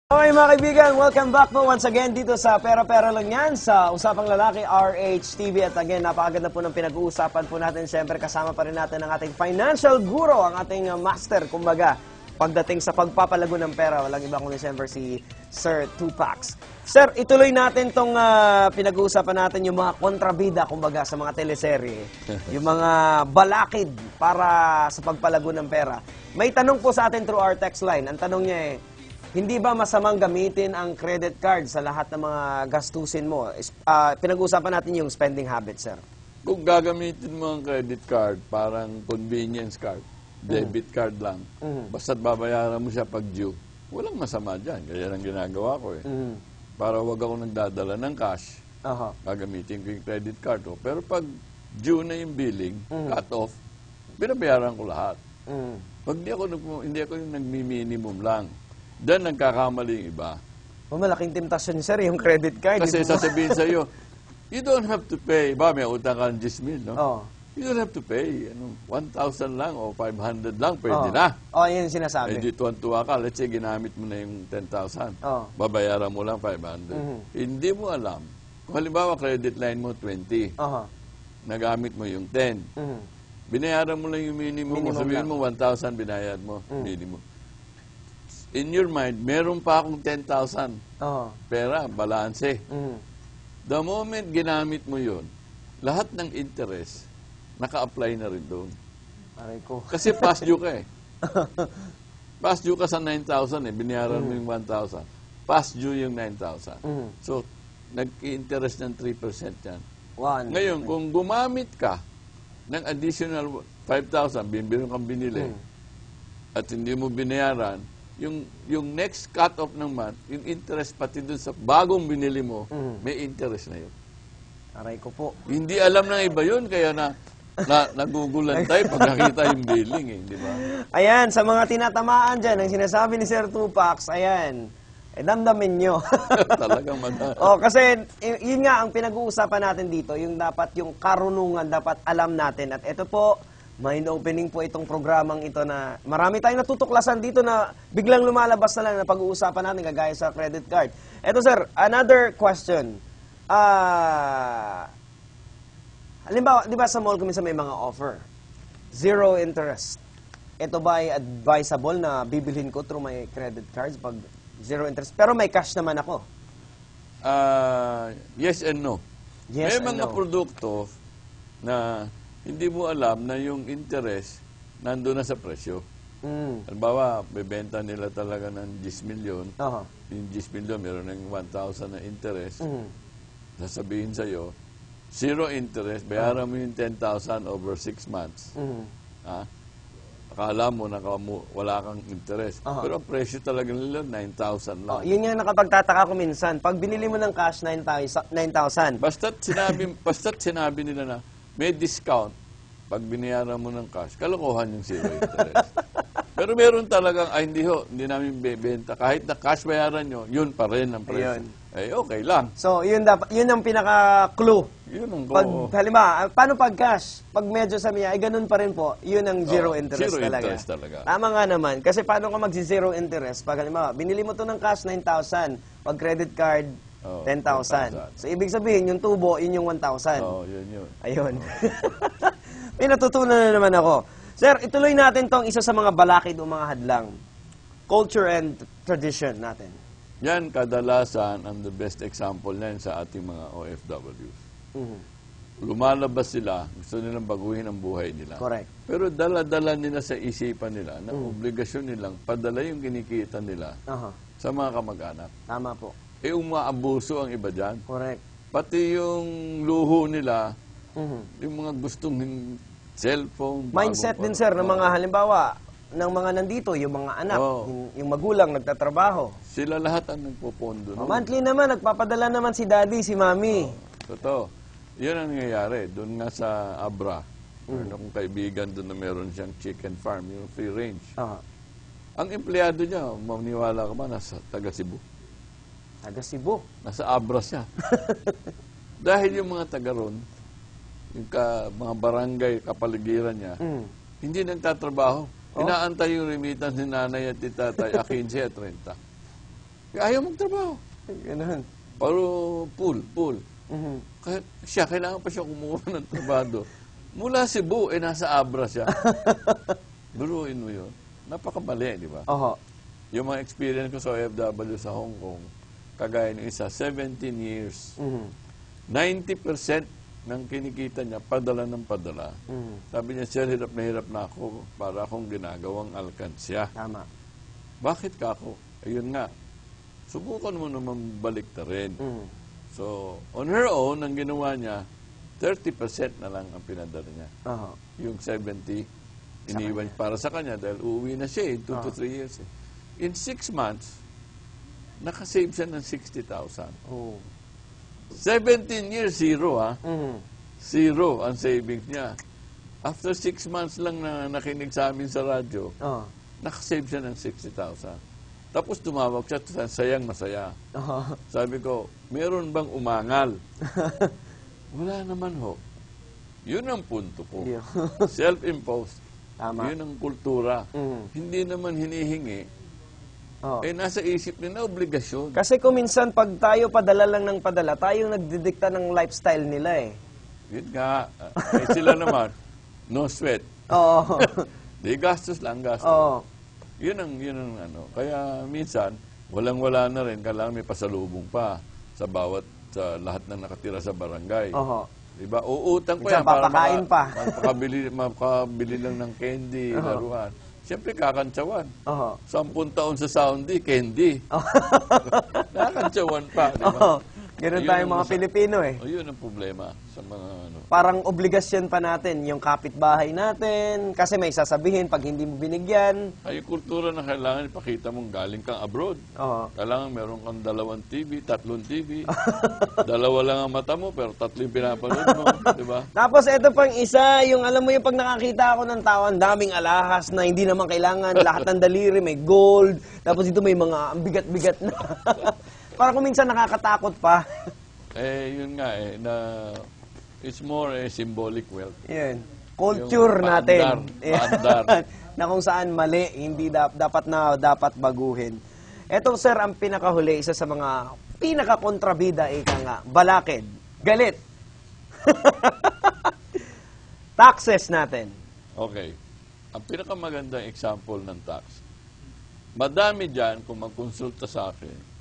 Okay mga kaibigan, welcome back po once again dito sa Pera-Pera Lang Yan sa Usapang Lalaki, RH TV. At again, napakaganda po ng pinag-uusapan po natin. Siyempre kasama pa rin natin ang ating financial guru, ang ating master, kumbaga, pagdating sa pagpapalago ng pera. Walang iba kundi siyempre si Sir Tupac. Sir, ituloy natin tong pinag-uusapan natin yung mga kontrabida, kumbaga, sa mga teleserye. Yung mga balakid para sa pagpalago ng pera. May tanong po sa atin through our text line. Ang tanong niya hindi ba masamang gamitin ang credit card sa lahat ng mga gastusin mo? Pinag-uusapan natin yung spending habits, sir. Kung gagamitin mo ang credit card, parang convenience card, debit card lang, basta't babayaran mo siya pag due, walang masama dyan. Kaya ang ginagawa ko Para wag ako nagdadala ng cash, gagamitin ko yung credit card ko. Pero pag due na yung billing, cut off, binabayaran ko lahat. Pag hindi ako yung nagmi-minimum lang. Doon nagkakamali yung iba. Malaking temptasyon, sir, yung credit card. Kasi sasabihin sa'yo, you don't have to pay. Ba, may utang ka ng 10,000, no? You don't have to pay. 1,000 lang o 500 lang, pwede na. Yun yung sinasabi. Eh, di tuwan-tuwa ka. Let's say, ginamit mo na yung 10,000. Babayaran mo lang 500. Hindi mo alam. Kung halimbawa, credit line mo 20. Nagamit mo yung 10. Binayaran mo lang yung minimum mo. Sabihin mo, 1,000 binayad mo. Minimum. In your mind, meron pa akong 10,000 pera, balanse. The moment ginamit mo yun, lahat ng interest, naka-apply na rin doon. Aray ko. Kasi past due ka Past due ka sa 9,000 binayaran mo yung 1,000. Past due yung 9,000. So, nag-interest ng 3% yan. Ngayon, kung gumamit ka ng additional 5,000, binibiro kang binili, at hindi mo binayaran, yung next cut-off ng month, yung interest pati dun sa bagong binili mo, may interest na yun. Aray ko po. Hindi alam ng iba yun, kaya nagugulan tayo pag nakita yung billing, di ba? Ayan, sa mga tinatamaan dyan, ang sinasabi ni Sir Tupac, ayan, damdamin nyo. Talagang madami. Kasi yun nga ang pinag-uusapan natin dito, yung dapat yung karunungan, dapat alam natin. At ito po, mind-opening po itong programang ito na marami tayong natutuklasan dito na biglang lumalabas na lang na pag-uusapan natin kagaya sa credit card. Ito sir, another question. Halimbawa, di ba sa mall kuminsan may mga offer? Zero interest. Ito ba ay advisable na bibilhin ko through my credit cards pag zero interest? Pero may cash naman ako. Yes and no. Yes may and mga no. produkto na hindi mo alam na yung interest nandun na sa presyo. Halimbawa, bebenta nila talaga ng 10 million. Yung 10 million, meron ng 1,000 na interest. Sasabihin sa'yo, zero interest, bayaran mo yung 10,000 over 6 months. Akala mo wala kang interest. Pero ang presyo talaga nila, 9,000 lang. Yun yung nakapagtataka ko minsan. Pag binili mo ng cash, 9,000. Basta't sinabi nila na, may discount pag binayaran mo ng cash, kalokohan yung zero interest. Pero meron talagang, hindi namin bebenta. Kahit na cash bayaran nyo, yun pa rin ang presyo. Okay lang. So, yun ang pinaka-clue. Yun ang halimbawa, paano pag cash? Pag medyo sabi niya, ganun pa rin po, yun ang zero interest zero talaga. Interest talaga. Tama nga naman. Kasi paano ka magsi-zero interest? Pag halimbawa, binili mo to ng cash, 9,000. Pag credit card, 10,000. So, ibig sabihin, yung tubo, yun yung 1,000. Yun. Ayun. May natutunan na naman ako. Sir, ituloy natin tong isa sa mga balakid o mga hadlang. Culture and tradition natin. Yan, kadalasan, ang the best example na sa ating mga OFWs. Lumalabas sila, gusto nilang baguhin ang buhay nila. Correct. Pero dala-dala nila sa isipan nila na obligasyon nilang padala yung kinikita nila sa mga kamag-anak. Tama po. Umaabuso ang iba dyan. Correct. Pati yung luho nila, yung mga gustong cellphone. Mindset din, sir, ng mga halimbawa, ng mga nandito, yung mga anak, yung magulang, nagtatrabaho. Sila lahat ang nagpupondo. Monthly naman, nagpapadala naman si daddy, si mommy. Totoo. Yan ang nangyayari. Doon nga sa Abra, meron akong kaibigan doon na meron siyang chicken farm, yung free range. Ang empleyado niya, maniwala ka ba, nasa taga Cebu. Taga Cebu. Nasa Abra siya. Dahil yung mga taga ron, yung mga barangay, kapaligiran niya, hindi nagtatrabaho. Inaantay yung remittance ni nanay at ni tatay, 15 at 30. Ayaw magtrabaho. Ganun. Pero pool. Mhm. Kaya siya, kailangan pa siya kumuha ng trabaho. Mula Cebu, nasa Abra siya. Biruin mo yun. Napakabali, di ba? Oho. Yung mga experience ko sa OFW sa Hong Kong, kagaya ng isa, 17 years. Mhm. 90% ng kinikita niya, padala ng padala. Mhm. Sabi niya, sir, hirap na ako para akong ginagawang alkansya. Tama. Bakit ka ako? Ayun nga. Subukan mo naman balik na rin. Mhm. So, on her own, ang ginawa niya, 30% na lang ang pinadala niya. Oho. Yung 70, iniwan para sa kanya dahil uuwi na siya in 2 to 3 years. In 6 months, nakasave siya ng 60,000. Oh. 17 years, zero ha. Mhm. Zero ang savings niya. After 6 months lang na nakinig sa amin sa radyo, Oho. nakasave siya ng 60,000. Tapos tumawag siya, sayang masaya. Oho. Sabi ko, meron bang umangal? Wala naman ho. Yun ang punto ko. Yeah. Self-imposed. Tama. Yun ang kultura. Mhm. Hindi naman hinihingi. Oho. Nasa isip nila, obligasyon. Kasi kung minsan pag tayo padala lang ng padala, tayo nagdidikta ng lifestyle nila eh. Yun nga. Sila naman, no sweat. Oo. Di gastos lang, gastos. Oo. Yun ang ano. Kaya minsan, walang-wala na rin. Kailangan may pasalubong pa sa lahat ng nakatira sa barangay. Oho. Diba? Uutang pa Minsan yan para papakain pa. makabili lang ng candy, laruan. Siyempre, kakantsawan. Oho. 10 taon sa Saudi, candy. Nakakantsawan pa, di ba? Oo. Ganun Ayun tayo ang mga Pilipino eh. O, yun ang problema sa mga ano. Parang obligasyon pa natin yung kapitbahay natin kasi may sasabihin pag hindi mo binigyan. Ay, yung kultura na kailangan ipakita mong galing kang abroad. Oo. Kailangan meron kang 2 TV, 3 TV. 2 lang ang mata mo, pero 3 yung pinapanood mo. Di ba? Tapos ito pang isa, yung alam mo yung pag nakakita ako ng tao, ang daming alahas na hindi naman kailangan, lahat ng daliri may gold, tapos dito may mga ang bigat-bigat na. Parang kung minsan nakakatakot pa. Yun nga na it's more a symbolic wealth. Yun. Culture Yung natin. paandar. Na kung saan mali, hindi dapat baguhin. Ito sir, ang pinakahuli, isa sa mga pinakakontrabida, ika nga, balakid, galit. Taxes natin. Okay. Ang pinakamagandang example ng tax. Madami dyan, kung magkonsulta sa akin,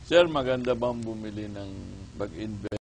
sir, maganda bang bumili ng mag-invest